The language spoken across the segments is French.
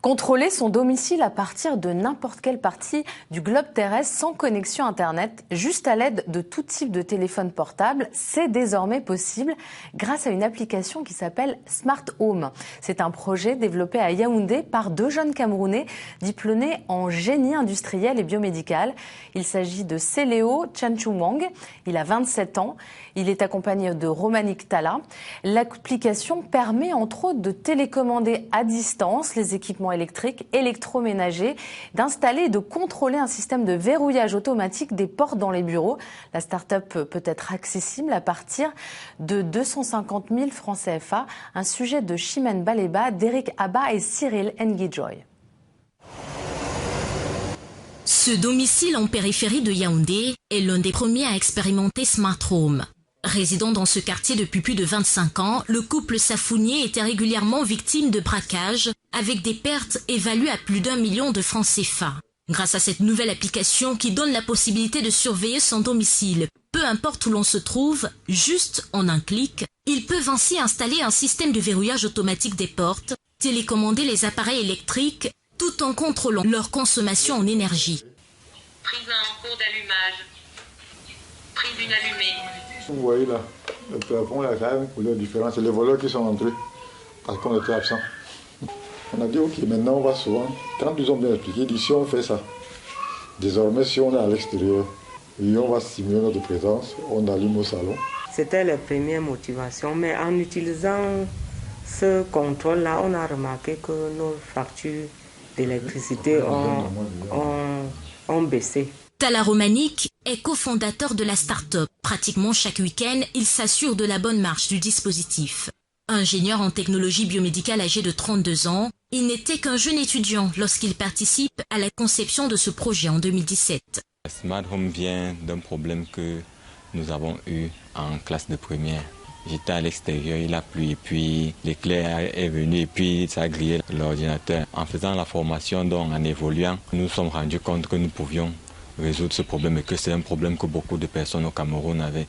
Contrôler son domicile à partir de n'importe quelle partie du globe terrestre sans connexion Internet, juste à l'aide de tout type de téléphone portable, c'est désormais possible grâce à une application qui s'appelle Smart Home. C'est un projet développé à Yaoundé par deux jeunes Camerounais diplômés en génie industriel et biomédical. Il s'agit de Seléo Chanchumwang. Il a 27 ans. Il est accompagné de Romanik Tala. L'application permet entre autres de télécommander à distance les équipements électriques, électroménagers, d'installer et de contrôler un système de verrouillage automatique des portes dans les bureaux. La start-up peut être accessible à partir de 250 000 francs CFA. Un sujet de Chimène Baleba, d'Eric Abba et Cyril Nguijoy. Ce domicile en périphérie de Yaoundé est l'un des premiers à expérimenter Smart Home. Résidant dans ce quartier depuis plus de 25 ans, le couple Safounier était régulièrement victime de braquages avec des pertes évaluées à plus d'1 million de francs CFA. Grâce à cette nouvelle application qui donne la possibilité de surveiller son domicile, peu importe où l'on se trouve, juste en un clic, ils peuvent ainsi installer un système de verrouillage automatique des portes, télécommander les appareils électriques, tout en contrôlant leur consommation en énergie. Prise en cours d'allumage. Prise d'une allumée. Vous voyez là, le plafond, il y a quand même une couleur différente. C'est les voleurs qui sont entrés parce qu'on était absents. On a dit ok, maintenant on va souvent. Quand ils ont bien expliqué, d'ici on fait ça. Désormais, si on est à l'extérieur et on va simuler notre présence, on allume au salon. C'était la première motivation, mais en utilisant ce contrôle-là, on a remarqué que nos factures d'électricité ont baissé. Tala Romanik est cofondateur de la start-up. Pratiquement chaque week-end, il s'assure de la bonne marche du dispositif. Ingénieur en technologie biomédicale âgé de 32 ans, il n'était qu'un jeune étudiant lorsqu'il participe à la conception de ce projet en 2017. Smart Home vient d'un problème que nous avons eu en classe de première. J'étais à l'extérieur, il a plu et puis l'éclair est venu et puis ça a grillé l'ordinateur. En faisant la formation, donc en évoluant, nous nous sommes rendus compte que nous pouvions résoudre ce problème et que c'est un problème que beaucoup de personnes au Cameroun avaient.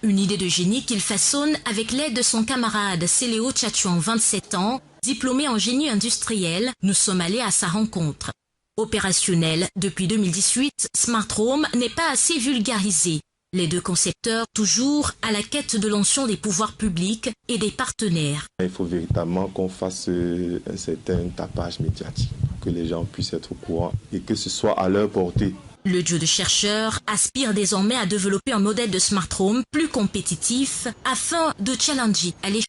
Une idée de génie qu'il façonne avec l'aide de son camarade Seléo Chanchumwang, 27 ans, diplômé en génie industriel. Nous sommes allés à sa rencontre. Opérationnel depuis 2018, Smart Home n'est pas assez vulgarisé. Les deux concepteurs, toujours à la quête de l'onction des pouvoirs publics et des partenaires. Il faut véritablement qu'on fasse un certain tapage médiatique, que les gens puissent être au courant et que ce soit à leur portée. Le duo de chercheurs aspire désormais à développer un modèle de Smart Home plus compétitif afin de challenger à l'échelle